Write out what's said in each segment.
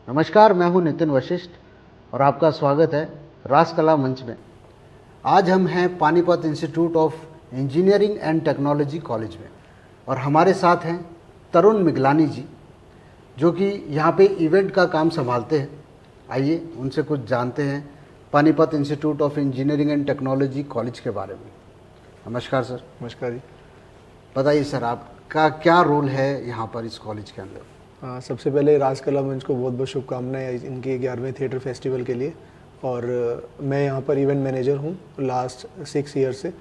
नमस्कार, मैं हूं नितिन वशिष्ठ और आपका स्वागत है रासकला मंच में। आज हम हैं Panipat institute of engineering and technology college में और हमारे साथ हैं तरुण मिगलानी जी, जो कि यहाँ पे इवेंट का काम संभालते हैं। आइए उनसे कुछ जानते हैं Panipat institute of engineering and technology college के बारे में। नमस्कार सर। नमस्कार जी। बताइए सर, आपका क्या रोल है यहाँ पर इस कॉलेज के अंदर? सबसे पहले रासकला मंच को बहुत बहुत शुभकामनाएं इनके 11वें थिएटर फेस्टिवल के लिए। और मैं यहाँ पर इवेंट मैनेजर हूँ लास्ट 6 ईयर से,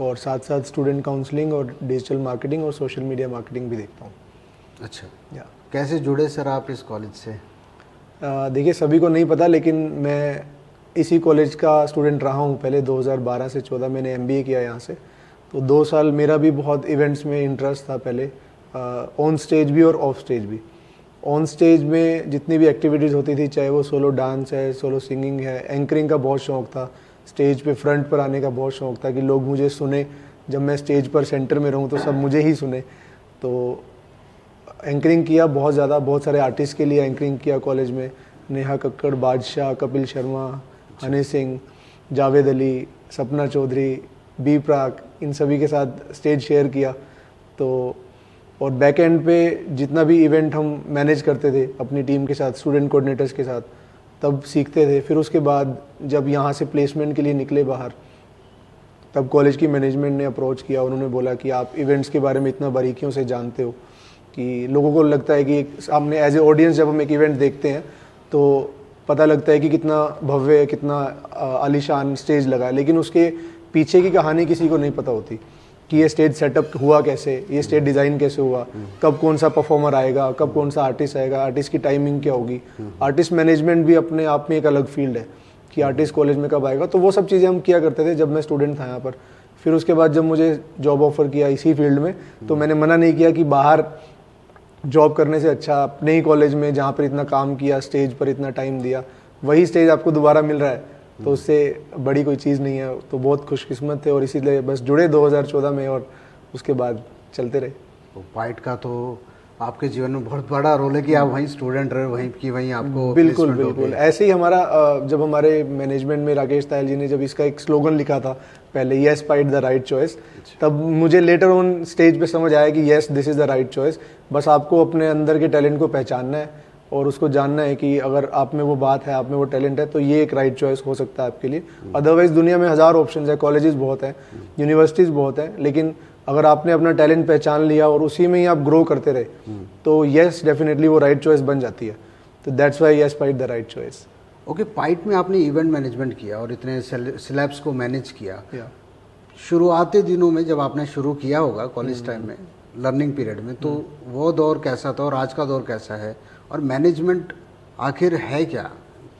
और साथ साथ स्टूडेंट काउंसलिंग और डिजिटल मार्केटिंग और सोशल मीडिया मार्केटिंग भी देखता हूँ। अच्छा, कैसे जुड़े सर आप इस कॉलेज से? देखिए, सभी को नहीं पता, लेकिन मैं इसी कॉलेज का स्टूडेंट रहा हूँ। पहले 2012 से 14 मैंने MBA किया यहाँ से, तो 2 साल मेरा भी बहुत इवेंट्स में इंटरेस्ट था पहले, ऑन स्टेज भी और ऑफ स्टेज भी। ऑन स्टेज में जितनी भी एक्टिविटीज़ होती थी, चाहे वो सोलो डांस है, सोलो सिंगिंग है, एंकरिंग का बहुत शौक़ था, स्टेज पे फ्रंट पर आने का बहुत शौक़ था कि लोग मुझे सुने, जब मैं स्टेज पर सेंटर में रहूं तो सब मुझे ही सुने। तो एंकरिंग किया बहुत ज़्यादा, बहुत सारे आर्टिस्ट के लिए एंकरिंग किया कॉलेज में। नेहा कक्कड़, बादशाह, कपिल शर्मा, हनी सिंह, जावेद अली, सपना चौधरी, बी प्राक, इन सभी के साथ स्टेज शेयर किया। तो और बैक एंड पे जितना भी इवेंट हम मैनेज करते थे अपनी टीम के साथ, स्टूडेंट कोऑर्डिनेटर्स के साथ, तब सीखते थे। फिर उसके बाद जब यहाँ से प्लेसमेंट के लिए निकले बाहर, तब कॉलेज की मैनेजमेंट ने अप्रोच किया। उन्होंने बोला कि आप इवेंट्स के बारे में इतना बारीकियों से जानते हो कि लोगों को लगता है कि सामने एज ए ऑडियंस जब हम एक इवेंट देखते हैं तो पता लगता है कि कितना भव्य, कितना आलीशान स्टेज लगा है, लेकिन उसके पीछे की कहानी किसी को नहीं पता होती कि ये स्टेज सेटअप हुआ कैसे, ये स्टेज डिज़ाइन कैसे हुआ, कब कौन सा परफॉर्मर आएगा, कब कौन सा आर्टिस्ट आएगा, आर्टिस्ट की टाइमिंग क्या होगी। आर्टिस्ट मैनेजमेंट भी अपने आप में एक अलग फील्ड है कि आर्टिस्ट कॉलेज में कब आएगा। तो वो सब चीज़ें हम किया करते थे जब मैं स्टूडेंट था यहाँ पर। फिर उसके बाद जब मुझे जॉब ऑफर किया इसी फील्ड में, तो मैंने मना नहीं किया कि बाहर जॉब करने से अच्छा अपने ही कॉलेज में, जहाँ पर इतना काम किया, स्टेज पर इतना टाइम दिया, वही स्टेज आपको दोबारा मिल रहा है, तो उससे बड़ी कोई चीज़ नहीं है। तो बहुत खुशकिस्मत थे और इसीलिए बस जुड़े 2014 में और उसके बाद चलते रहे। तो पाइट का तो आपके जीवन में बहुत बड़ा रोल है कि आप वहीं स्टूडेंट रहे, वहीं की वहीं आपको बिल्कुल बिल्कुल ऐसे ही हमारा जब हमारे मैनेजमेंट में राकेश तायल जी ने जब इसका एक स्लोगन लिखा था पहले, yes PIET the right choice, तब मुझे लेटर ऑन स्टेज पे समझ आया कि yes this is the right choice. बस आपको अपने अंदर के टैलेंट को पहचानना है और उसको जानना है कि अगर आप में वो बात है, आप में वो टैलेंट है, तो ये एक राइट चॉइस हो सकता है आपके लिए। अदरवाइज दुनिया में हज़ार ऑप्शंस है, कॉलेजेस बहुत हैं, यूनिवर्सिटीज़ बहुत हैं, लेकिन अगर आपने अपना टैलेंट पहचान लिया और उसी में ही आप ग्रो करते रहे, तो येस डेफिनेटली वो राइट चॉइस बन जाती है। तो that's why yes PIET the right choice. Okay, PIET में आपने इवेंट मैनेजमेंट किया और इतने स्लैब्स को मैनेज किया। शुरुआती दिनों में जब आपने शुरू किया होगा कॉलेज टाइम में, लर्निंग पीरियड में, तो वो दौर कैसा था और आज का दौर कैसा है, और मैनेजमेंट आखिर है क्या,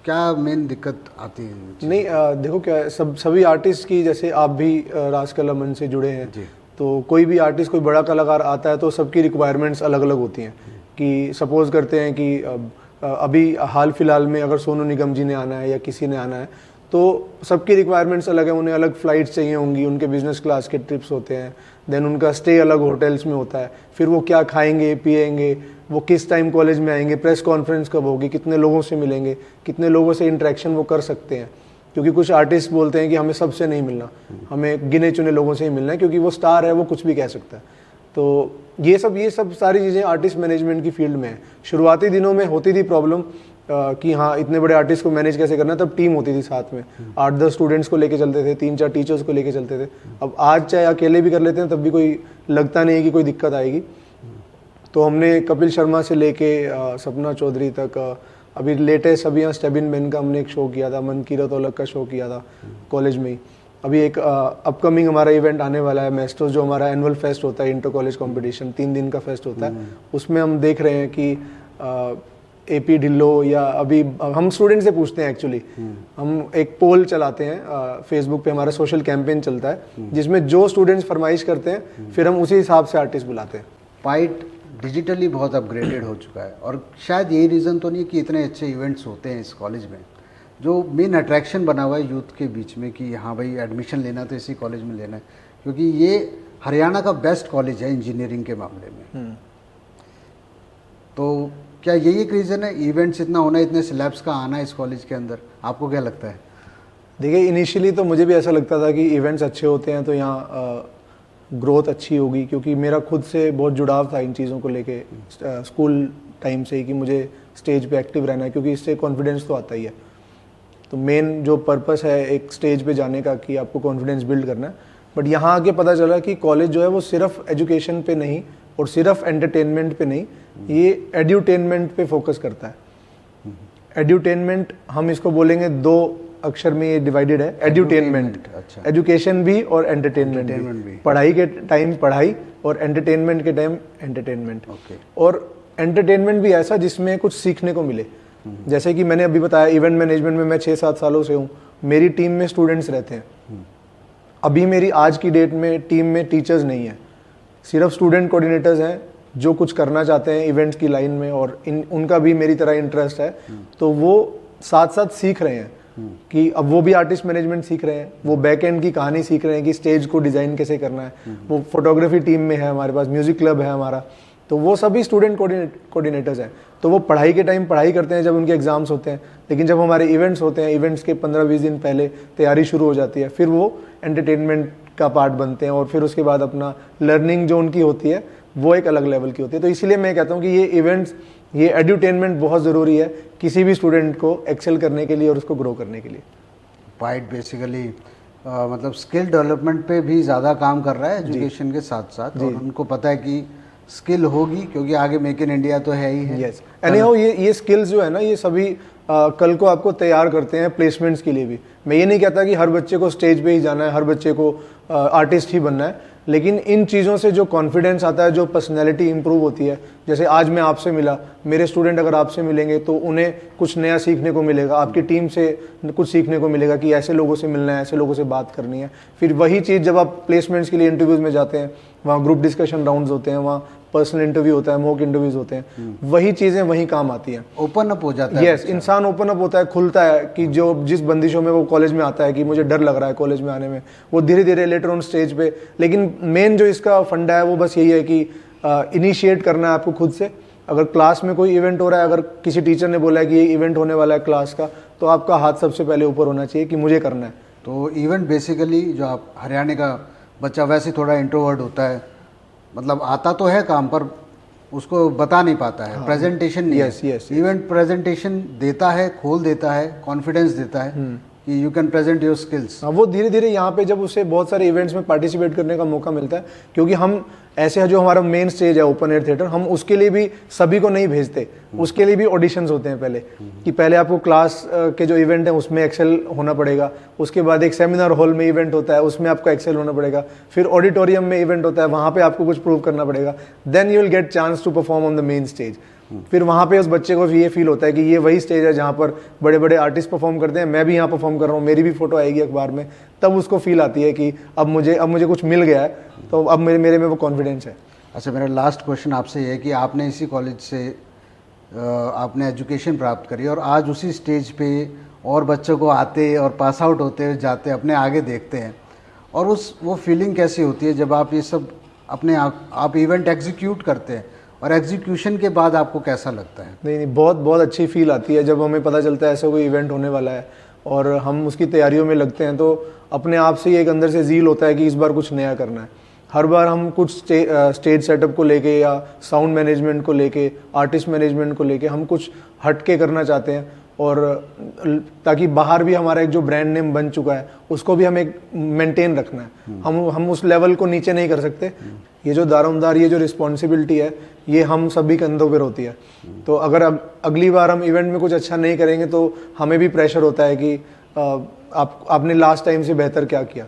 क्या मेन दिक्कत आती है? नहीं, देखो क्या, सभी आर्टिस्ट की, जैसे आप भी रासकला मंच से जुड़े हैं, तो कोई भी आर्टिस्ट, कोई बड़ा कलाकार आता है तो सबकी रिक्वायरमेंट्स अलग अलग होती हैं। कि सपोज करते हैं कि अभी हाल फिलहाल में अगर सोनू निगम जी ने आना है या किसी ने आना है, तो सबकी रिक्वायरमेंट्स अलग है। उन्हें अलग फ़्लाइट्स चाहिए होंगी, उनके बिजनेस क्लास के ट्रिप्स होते हैं, देन उनका स्टे अलग होटल्स में होता है, फिर वो क्या खाएंगे पिएंगे, वो किस टाइम कॉलेज में आएंगे, प्रेस कॉन्फ्रेंस कब होगी, कितने लोगों से मिलेंगे, कितने लोगों से इंटरेक्शन वो कर सकते हैं। क्योंकि कुछ आर्टिस्ट बोलते हैं कि हमें सबसे नहीं मिलना, हमें गिने चुने लोगों से ही मिलना है, क्योंकि वो स्टार है, वो कुछ भी कह सकता है। तो ये सब सारी चीज़ें आर्टिस्ट मैनेजमेंट की फील्ड में है। शुरुआती दिनों में होती थी प्रॉब्लम कि हाँ, इतने बड़े आर्टिस्ट को मैनेज कैसे करना है। तब टीम होती थी साथ में, 8-10 स्टूडेंट्स को लेके चलते थे, 3-4 टीचर्स को लेके चलते थे। अब आज चाहे अकेले भी कर लेते हैं, तब भी कोई लगता नहीं है कि कोई दिक्कत आएगी। तो हमने कपिल शर्मा से लेके सपना चौधरी तक, अभी लेटेस्ट अभी यहाँ स्टेबिन बेन का हमने एक शो किया था, मन की रतौलक का शो किया था कॉलेज में ही। अभी एक अपकमिंग हमारा इवेंट आने वाला है, मेस्टोस, जो हमारा एनुअल फेस्ट होता है, इंटर कॉलेज कॉम्पिटिशन, 3 दिन का फेस्ट होता है। उसमें हम देख रहे हैं कि AP ढिल्लो, या अभी हम स्टूडेंट से पूछते हैं एक्चुअली, हम एक पोल चलाते हैं फेसबुक पे, हमारा सोशल कैंपेन चलता है जिसमें जो स्टूडेंट्स फरमाइश करते हैं, फिर हम उसी हिसाब से आर्टिस्ट बुलाते हैं। पाइट डिजिटली बहुत अपग्रेडेड हो चुका है और शायद यही रीज़न तो नहीं कि इतने अच्छे इवेंट्स होते हैं इस कॉलेज में, जो मेन अट्रैक्शन बना हुआ है यूथ के बीच में कि हाँ भाई एडमिशन लेना तो इसी कॉलेज में लेना है, क्योंकि ये हरियाणा का बेस्ट कॉलेज है इंजीनियरिंग के मामले में। तो क्या यही एक रीज़न है, इवेंट्स इतना होना, इतने सिलेब्स का आना इस कॉलेज के अंदर? आपको क्या लगता है? देखिए, इनिशियली तो मुझे भी ऐसा लगता था कि इवेंट्स अच्छे होते हैं तो यहाँ ग्रोथ अच्छी होगी, क्योंकि मेरा खुद से बहुत जुड़ाव था इन चीज़ों को लेके स्कूल टाइम से ही, कि मुझे स्टेज पे एक्टिव रहना है, क्योंकि इससे कॉन्फिडेंस तो आता ही है। तो मेन जो पर्पस है एक स्टेज पे जाने का, कि आपको कॉन्फिडेंस बिल्ड करना है। बट यहाँ आके पता चला कि कॉलेज जो है वो सिर्फ एजुकेशन पे नहीं और सिर्फ एंटरटेनमेंट पे नहीं, ये एड्यूटेनमेंट पे फोकस करता है। एड्यूटेनमेंट हम इसको बोलेंगे, 2 अक्षर में ये डिवाइडेड है, एड्यूटेनमेंट। अच्छा। एजुकेशन भी और एंटरटेनमेंट भी। पढ़ाई के टाइम पढ़ाई और एंटरटेनमेंट के टाइम एंटरटेनमेंट। और एंटरटेनमेंट भी ऐसा जिसमें कुछ सीखने को मिले। जैसे कि मैंने अभी बताया, इवेंट मैनेजमेंट में मैं 6-7 सालों से हूँ। मेरी टीम में स्टूडेंट्स रहते हैं। अभी मेरी आज की डेट में टीम में टीचर्स नहीं है, सिर्फ स्टूडेंट कोऑर्डिनेटर्स हैं जो कुछ करना चाहते हैं इवेंट्स की लाइन में, और उनका भी मेरी तरह इंटरेस्ट है। तो वो साथ साथ सीख रहे हैं कि अब वो भी आर्टिस्ट मैनेजमेंट सीख रहे हैं, वो बैक एंड की कहानी सीख रहे हैं कि स्टेज को डिज़ाइन कैसे करना है। वो फोटोग्राफी टीम में है, हमारे पास म्यूजिक क्लब है हमारा, तो वो सभी स्टूडेंट कोऑर्डिनेटर्स हैं। तो वो पढ़ाई के टाइम पढ़ाई करते हैं जब उनके एग्जाम्स होते हैं, लेकिन जब हमारे इवेंट्स होते हैं, इवेंट्स के 15-20 दिन पहले तैयारी शुरू हो जाती है, फिर वो एंटरटेनमेंट का पार्ट बनते हैं, और फिर उसके बाद अपना लर्निंग जो उनकी होती है वो एक अलग लेवल की होती है। तो इसीलिए मैं कहता हूँ कि ये इवेंट्स, ये एड्यूटेनमेंट बहुत ज़रूरी है किसी भी स्टूडेंट को एक्सेल करने के लिए और उसको ग्रो करने के लिए। पाइट बेसिकली मतलब स्किल डेवलपमेंट पे भी ज़्यादा काम कर रहा है एजुकेशन के साथ साथ, और उनको पता है कि स्किल होगी क्योंकि आगे मेक इन इंडिया तो है ही है। यस, एनीहाउ ये स्किल्स जो है ना, ये सभी कल को आपको तैयार करते हैं प्लेसमेंट्स के लिए भी। मैं ये नहीं कहता कि हर बच्चे को स्टेज पे ही जाना है, हर बच्चे को आर्टिस्ट ही बनना है, लेकिन इन चीज़ों से जो कॉन्फिडेंस आता है, जो पर्सनैलिटी इंप्रूव होती है। जैसे आज मैं आपसे मिला, मेरे स्टूडेंट अगर आपसे मिलेंगे तो उन्हें कुछ नया सीखने को मिलेगा, आपकी टीम से कुछ सीखने को मिलेगा कि ऐसे लोगों से मिलना है, ऐसे लोगों से बात करनी है। फिर वही चीज़ जब आप प्लेसमेंट्स के लिए इंटरव्यूज़ में जाते हैं, वहाँ ग्रुप डिस्कशन राउंड्स होते हैं, वहाँ पर्सनल इंटरव्यू होता है, मॉक इंटरव्यूज होते हैं, वही चीज़ें वहीं काम आती हैं। ओपन अप हो जाता है। यस, इंसान ओपन अप होता है, खुलता है, कि जो जिस बंदिशों में वो कॉलेज में आता है कि मुझे डर लग रहा है कॉलेज में आने में, वो धीरे धीरे लेटर ऑन स्टेज पे। लेकिन मेन जो इसका फंडा है वो बस यही है कि इनिशिएट करना है आपको खुद से। अगर क्लास में कोई इवेंट हो रहा है, अगर किसी टीचर ने बोला है कि ये इवेंट होने वाला है क्लास का, तो आपका हाथ सबसे पहले ऊपर होना चाहिए कि मुझे करना है। तो इवेंट बेसिकली जो आप हरियाणा का बच्चा वैसे थोड़ा इंट्रोवर्ट होता है, मतलब आता तो है काम पर उसको बता नहीं पाता है, प्रेजेंटेशन नहीं है। इवेंट प्रेजेंटेशन देता है, खोल देता है, कॉन्फिडेंस देता है कि you can present your skills. वो धीरे धीरे यहाँ पे जब उसे बहुत सारे इवेंट्स में पार्टिसिपेट करने का मौका मिलता है, क्योंकि हम ऐसे जो हमारा मेन स्टेज है ओपन एयर थिएटर, हम उसके लिए भी सभी को नहीं भेजते, उसके लिए भी ऑडिशंस होते हैं पहले, कि पहले आपको क्लास के जो इवेंट है उसमें एक्सेल होना पड़ेगा, उसके बाद एक सेमिनार हॉल में इवेंट होता है उसमें आपको एक्सेल होना पड़ेगा, फिर ऑडिटोरियम में इवेंट होता है वहाँ पे आपको कुछ प्रूव करना पड़ेगा, then you will get chance to perform on the main stage. फिर वहाँ पे उस बच्चे को ये फील होता है कि ये वही स्टेज है जहाँ पर बड़े बड़े आर्टिस्ट परफॉर्म करते हैं, मैं भी यहाँ परफॉर्म कर रहा हूँ, मेरी भी फोटो आएगी अखबार में, तब उसको फील आती है कि अब मुझे कुछ मिल गया है, तो अब मेरे में वो कॉन्फिडेंस है। अच्छा, मेरा लास्ट क्वेश्चन आपसे ये है कि आपने इसी कॉलेज से आपने एजुकेशन प्राप्त करी और आज उसी स्टेज पे और बच्चों को आते और पास आउट होते हुए जाते अपने आगे देखते हैं, और वो फीलिंग कैसी होती है जब आप ये सब अपने आप इवेंट एग्जीक्यूट करते हैं, और एग्जीक्यूशन के बाद आपको कैसा लगता है? नहीं, बहुत अच्छी फील आती है जब हमें पता चलता है ऐसा कोई इवेंट होने वाला है और हम उसकी तैयारियों में लगते हैं, तो अपने आप से एक अंदर से ज़ील होता है कि इस बार कुछ नया करना है। हर बार हम कुछ स्टेज सेटअप को लेके या साउंड मैनेजमेंट को लेके, आर्टिस्ट मैनेजमेंट को लेके हम कुछ हटके करना चाहते हैं, और ताकि बाहर भी हमारा एक जो ब्रांड नेम बन चुका है उसको भी हमें मेंटेन रखना है। हम उस लेवल को नीचे नहीं कर सकते। ये जो दारोमदार, ये जो रिस्पॉन्सिबिलिटी है, ये हम सभी कंधों पर होती है। तो अगर अगली बार हम इवेंट में कुछ अच्छा नहीं करेंगे तो हमें भी प्रेशर होता है कि आपने लास्ट टाइम से बेहतर क्या किया।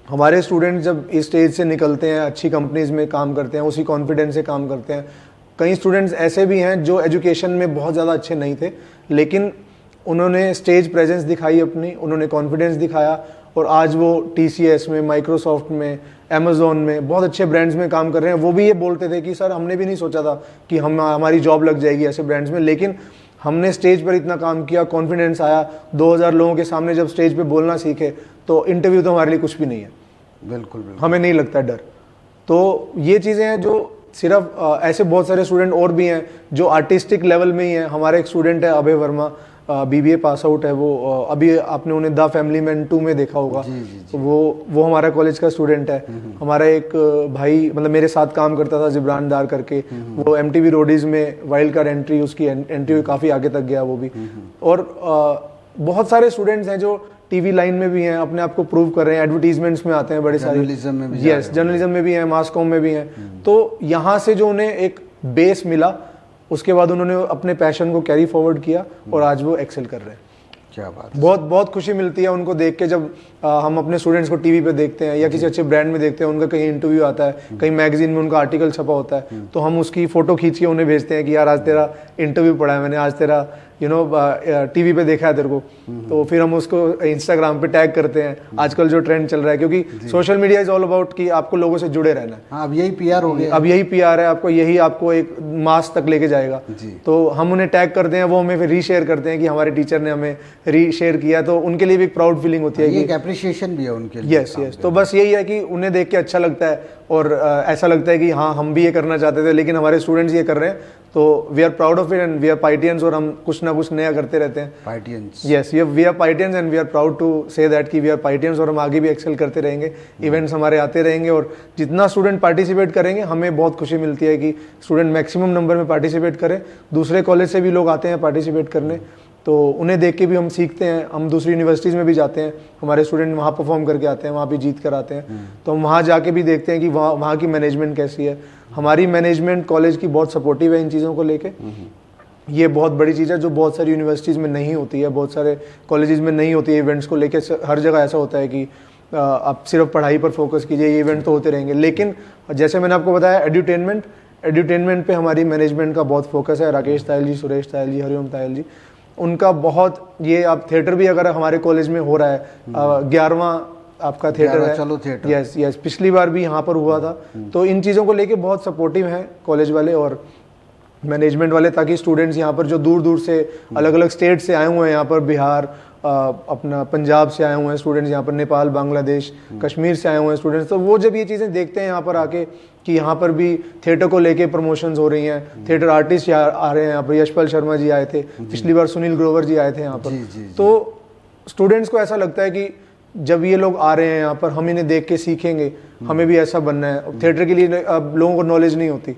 हमारे स्टूडेंट जब इस स्टेज से निकलते हैं, अच्छी कंपनीज में काम करते हैं, उसी कॉन्फिडेंस से काम करते हैं। कई स्टूडेंट्स ऐसे भी हैं जो एजुकेशन में बहुत ज़्यादा अच्छे नहीं थे, लेकिन उन्होंने स्टेज प्रेजेंस दिखाई अपनी, उन्होंने कॉन्फिडेंस दिखाया, और आज वो TCS में, माइक्रोसॉफ्ट में, अमेज़ॉन में, बहुत अच्छे ब्रांड्स में काम कर रहे हैं। वो भी ये बोलते थे कि सर हमने भी नहीं सोचा था कि हमारी जॉब लग जाएगी ऐसे ब्रांड्स में, लेकिन हमने स्टेज पर इतना काम किया, कॉन्फिडेंस आया, 2000 लोगों के सामने जब स्टेज पे बोलना सीखे, तो इंटरव्यू तो हमारे लिए कुछ भी नहीं है। बिल्कुल, हमें नहीं लगता डर। तो ये चीज़ें हैं जो सिर्फ ऐसे बहुत सारे स्टूडेंट और भी हैं जो आर्टिस्टिक लेवल में ही हैं। हमारा एक स्टूडेंट है Abhay Verma, BBA pass out है वो, अभी आपने उन्हें द फैमिली मैन 2 में देखा होगा। तो वो हमारा कॉलेज का स्टूडेंट है। हमारा एक भाई मतलब मेरे साथ काम करता था, जिब्रान डार करके, वो MTV रोडीज में वाइल्ड कार्ड एंट्री, उसकी एंट्री काफ़ी आगे तक गया वो भी। और बहुत सारे स्टूडेंट्स हैं जो टीवी लाइन में भी हैं, अपने आप को प्रूव कर रहे हैं, एडवर्टीजमेंट्स में आते हैं बड़े सारे, जर्नलिज्म में भी, यस जर्नलिज्म में भी हैं, मास कॉम में भी हैं। तो यहाँ से जो उन्हें एक बेस मिला, उसके बाद उन्होंने अपने पैशन को कैरी फॉरवर्ड किया और आज वो एक्सेल कर रहे हैं। क्या बात, बहुत बहुत खुशी मिलती है उनको देख के, जब हम अपने स्टूडेंट्स को टीवी पे देखते हैं या किसी अच्छे ब्रांड में देखते हैं, उनका कहीं इंटरव्यू आता है, कहीं मैगजीन में उनका आर्टिकल छपा होता है, तो हम उसकी फोटो खींच के उन्हें भेजते हैं कि यार आज तेरा इंटरव्यू पढ़ा है मैंने, आज तेरा टीवी पे देखा है तेरे को। तो फिर हम उसको इंस्टाग्राम पे टैग करते हैं। आजकल जो ट्रेंड चल रहा है, क्योंकि social media is all about कि आपको लोगों से जुड़े रहना है। हाँ, अब यही PR हो गया। अब यही PR है, आपको यही आपको एक मास तक लेके जाएगा। तो हम उन्हें टैग करते हैं, वो हमें फिर रीशेयर करते हैं कि हमारे टीचर ने हमें रीशेयर किया, तो उनके लिए भी एक प्राउड फीलिंग होती है, एक एप्रिसिएशन भी है उनके लिए। यस। तो बस यही है कि उन्हें देख के अच्छा लगता है और ऐसा लगता है कि हाँ हम भी ये करना चाहते थे लेकिन हमारे स्टूडेंट्स ये कर रहे हैं, तो we are proud of it and we are PIETians, और हम कुछ ना कुछ नया करते रहते हैं। PIETians, yes, we are PIETians and we are proud to say that कि वी आर पाइटियंस, और हम आगे भी एक्सेल करते रहेंगे। इवेंट्स हमारे आते रहेंगे और जितना स्टूडेंट पार्टिसिपेट करेंगे हमें बहुत खुशी मिलती है कि स्टूडेंट मैक्सिमम नंबर में पार्टिसिपेट करें। दूसरे कॉलेज से भी लोग आते हैं पार्टिसिपेट करने, तो उन्हें देख के भी हम सीखते हैं। हम दूसरी यूनिवर्सिटीज़ में भी जाते हैं, हमारे स्टूडेंट वहाँ परफॉर्म करके आते हैं, वहाँ भी जीत कर आते हैं, तो हम वहाँ जाके भी देखते हैं कि वहाँ की मैनेजमेंट कैसी है। हमारी मैनेजमेंट कॉलेज की बहुत सपोर्टिव है इन चीज़ों को लेके। ये बहुत बड़ी चीज़ है जो बहुत सारी यूनिवर्सिटीज़ में नहीं होती है, बहुत सारे कॉलेजेस में नहीं होती है। इवेंट्स को लेके हर जगह ऐसा होता है कि आप सिर्फ पढ़ाई पर फोकस कीजिए, ये इवेंट तो होते रहेंगे। लेकिन जैसे मैंने आपको बताया, एड्यूटेनमेंट पे हमारी मैनेजमेंट का बहुत फोकस है। राकेश तायल जी, सुरेश तायल जी, हरिओम तायल जी, उनका बहुत, ये आप थिएटर भी अगर हमारे कॉलेज में हो रहा है, 11वां आपका थिएटर है, चलो थिएटर, यस, पिछली बार भी यहाँ पर हुआ था। तो इन चीज़ों को लेके बहुत सपोर्टिव हैं कॉलेज वाले और मैनेजमेंट वाले, ताकि स्टूडेंट्स यहाँ पर जो दूर दूर से अलग अलग स्टेट से आए हुए हैं, यहाँ पर बिहार, अपना पंजाब से आए हुए हैं स्टूडेंट्स, यहाँ पर नेपाल, बांग्लादेश, कश्मीर से आए हुए हैं स्टूडेंट्स, तो वो जब ये चीज़ें देखते हैं यहाँ पर आके कि यहाँ पर भी थिएटर को लेके प्रमोशंस हो रही हैं, थिएटर आर्टिस्ट आ रहे हैं यहाँ पर, यशपाल शर्मा जी आए थे, पिछली बार सुनील ग्रोवर जी आए थे यहाँ पर, तो स्टूडेंट्स को ऐसा लगता है कि जब ये लोग आ रहे हैं यहाँ पर, हम इन्हें देख के सीखेंगे, हमें भी ऐसा बनना है। थिएटर के लिए अब लोगों को नॉलेज नहीं होती।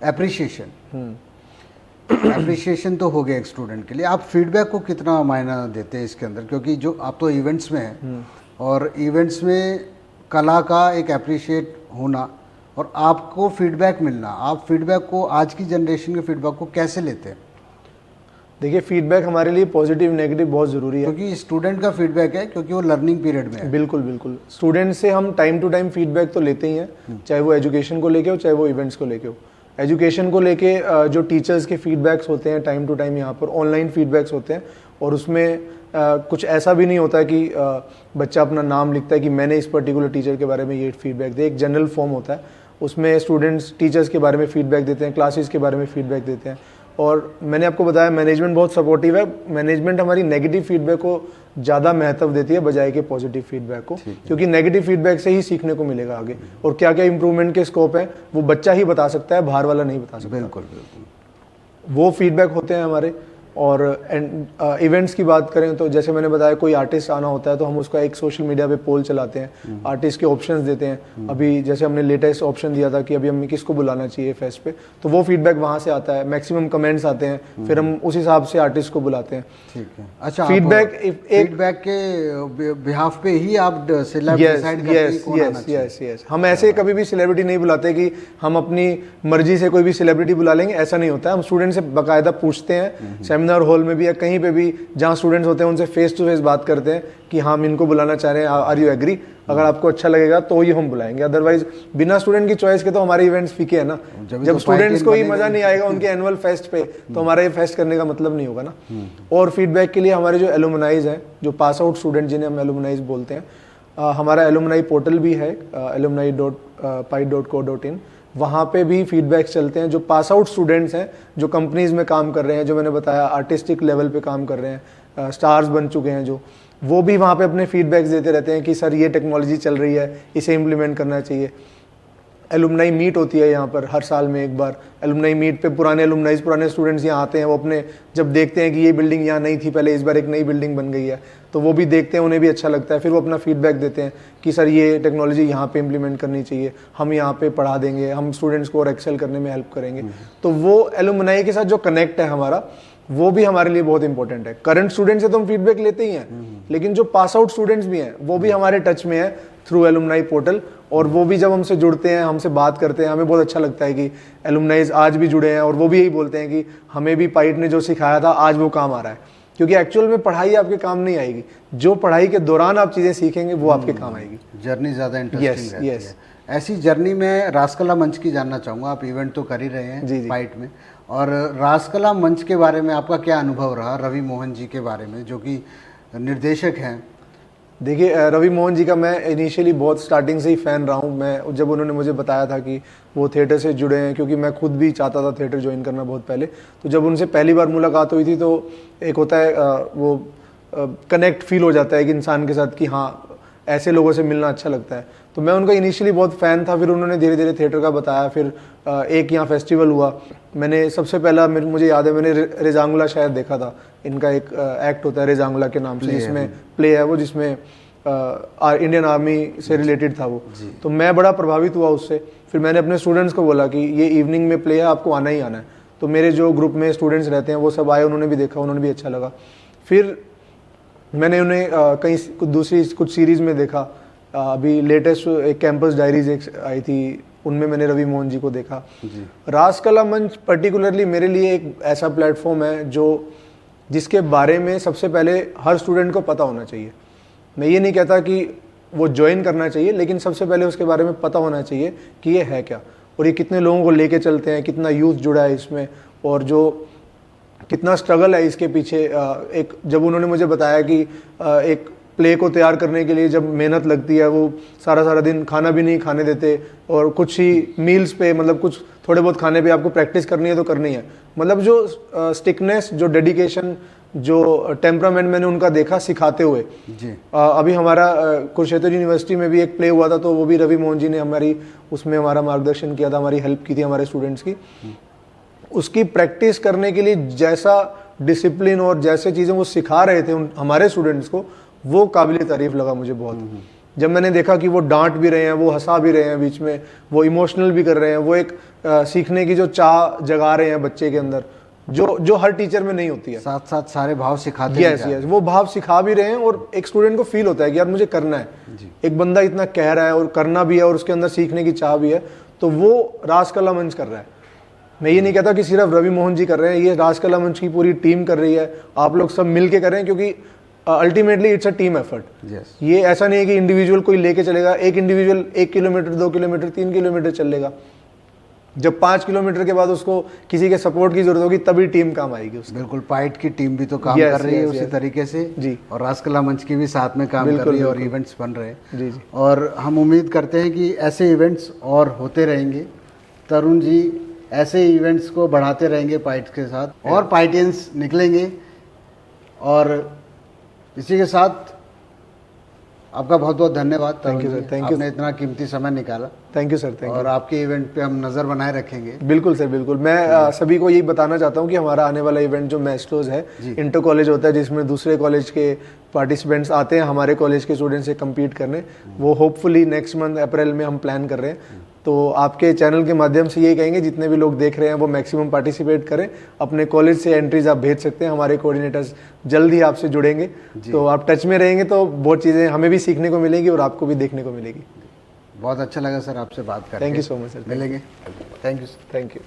एप्रिशिएशन तो हो गया एक स्टूडेंट के लिए। आप फीडबैक को कितना मायना देते हैं इसके अंदर, क्योंकि जो आप तो इवेंट्स में हैं और इवेंट्स में कला का एक एप्रिशिएट होना और आपको फीडबैक मिलना, आप फीडबैक को, आज की जनरेशन के फीडबैक को कैसे लेते हैं? देखिए, फीडबैक हमारे लिए पॉजिटिव नेगेटिव बहुत ज़रूरी है, क्योंकि स्टूडेंट का फीडबैक है, क्योंकि वो लर्निंग पीरियड में है। बिल्कुल स्टूडेंट से हम टाइम टू टाइम फीडबैक तो लेते ही हैं, चाहे वो एजुकेशन को लेके हो, चाहे वो इवेंट्स को लेके हो। एजुकेशन को लेके जो टीचर्स के फीडबैक्स होते हैं टाइम टू टाइम, यहाँ पर ऑनलाइन फीडबैक्स होते हैं, और उसमें कुछ ऐसा भी नहीं होता है कि बच्चा अपना नाम लिखता है कि मैंने इस पर्टिकुलर टीचर के बारे में ये फीडबैक दे। एक जनरल फॉर्म होता है, उसमें स्टूडेंट्स टीचर्स के बारे में फीडबैक देते हैं, क्लासेस के बारे में फीडबैक देते हैं। और मैंने आपको बताया मैनेजमेंट बहुत सपोर्टिव है। मैनेजमेंट हमारी नेगेटिव फीडबैक को ज़्यादा महत्व देती है बजाय के पॉजिटिव फीडबैक को, क्योंकि नेगेटिव फीडबैक से ही सीखने को मिलेगा आगे, और क्या क्या इंप्रूवमेंट के स्कोप है वो बच्चा ही बता सकता है, बाहर वाला नहीं बता सकता। बिल्कुल वो फीडबैक होते हैं हमारे। और इवेंट्स की बात करें तो जैसे मैंने बताया, कोई आर्टिस्ट आना होता है तो हम उसका एक सोशल मीडिया पे पोल चलाते हैं, आर्टिस्ट के ऑप्शंस देते हैं। अभी जैसे हमने लेटेस्ट ऑप्शन दिया था कि अभी हमें किसको बुलाना चाहिए फेस्ट पे, तो वो फीडबैक वहाँ से आता है, मैक्सिमम कमेंट्स आते हैं, फिर हम उस हिसाब से आर्टिस्ट को बुलाते हैं। ठीक है, अच्छा, फीडबैक के बिहाफ पे ही आप सेलिब्रिटी डिसाइड करते हैं कौन आना चाहिए? यस। हम ऐसे कभी भी सेलिब्रिटी नहीं बुलाते कि हम अपनी मर्जी से कोई भी सेलिब्रिटी बुला लेंगे, ऐसा नहीं होता है। हम स्टूडेंट से बाकायदा पूछते हैं, सेमिनार हॉल में भी या कहीं पे भी जहाँ स्टूडेंट्स होते हैं उनसे फेस टू फेस बात करते हैं कि हम इनको बुलाना चाह रहे हैं, आर यू एग्री? अगर आपको अच्छा लगेगा तो ही हम बुलाएंगे, अदरवाइज बिना स्टूडेंट की चॉइस के तो हमारे इवेंट्स फीके है ना। जब स्टूडेंट्स को ही मजा नहीं आएगा उनके एनुअल फेस्ट पे, तो हमारा ये फेस्ट करने का मतलब नहीं होगा ना। और फीडबैक के लिए हमारे जो एलुमनाइज हैं, जो पास आउट स्टूडेंट जिन्हें हम एलुमनाइज बोलते हैं, हमारा एलुमनाई पोर्टल भी है, alumni.pi.co.in, वहाँ पे भी फीडबैक्स चलते हैं। जो पास आउट स्टूडेंट्स हैं, जो कंपनीज में काम कर रहे हैं, जो मैंने बताया आर्टिस्टिक लेवल पे काम कर रहे हैं, स्टार्स बन चुके हैं जो, वो भी वहाँ पे अपने फीडबैक्स देते रहते हैं कि सर ये टेक्नोलॉजी चल रही है, इसे इम्प्लीमेंट करना चाहिए। एलुमनाई मीट होती है यहाँ पर हर साल में एक बार। एलुमनाई मीट पे पुराने एलुमनाइज पुराने स्टूडेंट्स यहाँ आते हैं, वो अपने जब देखते हैं कि ये बिल्डिंग यहाँ नहीं थी पहले, इस बार एक नई बिल्डिंग बन गई है, तो वो भी देखते हैं, उन्हें भी अच्छा लगता है। फिर वो अपना फीडबैक देते हैं कि सर ये टेक्नोलॉजी यहाँ पे इम्प्लीमेंट करनी चाहिए, हम यहाँ पे पढ़ा देंगे, हम स्टूडेंट्स को और एक्सेल करने में हेल्प करेंगे। तो वो एलुमनाई के साथ जो कनेक्ट है हमारा, वो भी हमारे लिए बहुत इंपॉर्टेंट है। करंट स्टूडेंट से तो हम फीडबैक लेते ही हैं, लेकिन जो पास आउट स्टूडेंट्स भी हैं वो भी हमारे टच में है थ्रू एलुमनाई पोर्टल, और वो भी जब हमसे जुड़ते हैं, हमसे बात करते हैं, हमें बहुत अच्छा लगता है कि एलुमनाइज आज भी जुड़े हैं, और वो भी यही बोलते हैं कि हमें भी पाइट ने जो सिखाया था आज वो काम आ रहा है। क्योंकि एक्चुअल में पढ़ाई आपके काम नहीं आएगी, जो पढ़ाई के दौरान आप चीज़ें सीखेंगे वो आपके काम आएगी। जर्नी ज़्यादा इंटरेस्टिंग रहती है। ऐसी जर्नी में रासकला मंच की जानना चाहूँगा। आप इवेंट तो कर ही रहे हैं पाइट में, और रासकला मंच के बारे में आपका क्या अनुभव रहा, रवि मोहन जी के बारे में जो कि निर्देशक हैं? देखिए, रवि मोहन जी का मैं इनिशियली बहुत स्टार्टिंग से ही फ़ैन रहा हूँ। मैं जब उन्होंने मुझे बताया था कि वो थिएटर से जुड़े हैं, क्योंकि मैं खुद भी चाहता था थिएटर ज्वाइन करना बहुत पहले, तो जब उनसे पहली बार मुलाकात हुई थी तो एक होता है वो कनेक्ट फील हो जाता है कि इंसान के साथ कि हाँ ऐसे लोगों से मिलना अच्छा लगता है। तो मैं उनका इनिशियली बहुत फ़ैन था। फिर उन्होंने धीरे धीरे थिएटर का बताया, फिर एक यहाँ फेस्टिवल हुआ, मैंने सबसे पहला मुझे याद है मैंने रेजांगुला शायद देखा था। इनका एक एक्ट होता है रेजांगुला के नाम से, जिसमें प्ले है वो, जिसमें इंडियन आर्मी से रिलेटेड था वो। तो मैं बड़ा प्रभावित हुआ उससे। फिर मैंने अपने स्टूडेंट्स को बोला कि ये इवनिंग में प्ले है, आपको आना ही आना है। तो मेरे जो ग्रुप में स्टूडेंट्स रहते हैं वो सब आए, उन्होंने भी देखा, उन्होंने भी अच्छा लगा। फिर मैंने उन्हें कहीं दूसरी कुछ सीरीज़ में देखा। अभी लेटेस्ट एक कैंपस डायरीज एक आई थी, उनमें मैंने रवि मोहन जी को देखा। रासकला मंच पर्टिकुलरली मेरे लिए एक ऐसा प्लेटफॉर्म है जो जिसके बारे में सबसे पहले हर स्टूडेंट को पता होना चाहिए। मैं ये नहीं कहता कि वो ज्वाइन करना चाहिए, लेकिन सबसे पहले उसके बारे में पता होना चाहिए कि ये है क्या, और ये कितने लोगों को लेके चलते हैं, कितना यूथ जुड़ा है इसमें, और जो कितना स्ट्रगल है इसके पीछे। एक जब उन्होंने मुझे बताया कि एक प्ले को तैयार करने के लिए जब मेहनत लगती है, वो सारा दिन खाना भी नहीं खाने देते, और कुछ ही मील्स पे, मतलब कुछ थोड़े बहुत खाने पे आपको प्रैक्टिस करनी है तो करनी है। मतलब जो स्टिकनेस, जो डेडिकेशन, जो टेम्परामेंट मैंने उनका देखा सिखाते हुए जी। अभी हमारा कुरुक्षेत्र यूनिवर्सिटी में भी एक प्ले हुआ था, तो वो भी रवि मोहन जी ने उसमें हमारा मार्गदर्शन किया था, हमारी हेल्प की थी हमारे स्टूडेंट्स की। उसकी प्रैक्टिस करने के लिए जैसा डिसिप्लिन और जैसे चीज़ें वो सिखा रहे थे हमारे स्टूडेंट्स को, वो काबिल तारीफ लगा मुझे बहुत। जब मैंने देखा कि वो डांट भी रहे हैं, वो हंसा भी रहे हैं बीच में, वो इमोशनल भी कर रहे हैं, वो एक सीखने की जो चाह जगा रहे हैं बच्चे के अंदर, जो हर टीचर में नहीं होती है। साथ साथ सारे भाव सिखाते हैं। यस, वो भाव सिखा भी रहे हैं, और एक स्टूडेंट को फील होता है कि यार मुझे करना है। एक बंदा इतना कह रहा है और करना भी है, और उसके अंदर सीखने की चाह भी है, तो वो रासकला मंच कर रहा है। मैं ये नहीं कहता कि सिर्फ रवि मोहन जी कर रहे हैं, ये रासकला मंच की पूरी टीम कर रही है। आप लोग सब मिल के करें, क्योंकि ultimately it's a team effort. ये ऐसा नहीं है कि इंडिविजुअल कोई लेके चलेगा। एक इंडिविजुअल 1 किलोमीटर, 2 किलोमीटर, 3 किलोमीटर चलेगा, जब 5 किलोमीटर के बाद उसको किसी के सपोर्ट की जरूरत होगी तभी टीम काम आएगी उसकी। बिल्कुल, पाइट की टीम भी तो काम कर रही है उसी तरीके से जी, और रासकला मंच की भी साथ में काम कर रही है, और इवेंट्स बन रहे हैं जी। और हम उम्मीद करते हैं कि ऐसे इवेंट्स और होते रहेंगे। तरुण जी ऐसे इवेंट्स को बढ़ाते रहेंगे पाइट के साथ, और पाइटियंस निकलेंगे। और इसी के साथ आपका बहुत बहुत धन्यवाद। Thank you sir, thank you, आपने इतना कीमती समय निकाला। Thank you sir, thank you. और आपके इवेंट पे हम नज़र बनाए रखेंगे। बिल्कुल सर, बिल्कुल। मैं सभी को यही बताना चाहता हूँ कि हमारा आने वाला इवेंट जो मैस्ट्रोज है, इंटर कॉलेज होता है, जिसमें दूसरे कॉलेज के पार्टिसिपेंट्स आते हैं हमारे कॉलेज के स्टूडेंट्स से कम्पीट करने। वो होपफुली नेक्स्ट मंथ अप्रैल में हम प्लान कर रहे हैं। तो आपके चैनल के माध्यम से यही कहेंगे, जितने भी लोग देख रहे हैं वो मैक्सिमम पार्टिसिपेट करें। अपने कॉलेज से एंट्रीज आप भेज सकते हैं, हमारे कोऑर्डिनेटर्स जल्द ही आपसे जुड़ेंगे। तो आप टच में रहेंगे तो बहुत चीज़ें हमें भी सीखने को मिलेगी और आपको भी देखने को मिलेगी। बहुत अच्छा लगा सर आपसे बात करके। Thank you so much sir. मिलेंगे। Thank you. Thank you.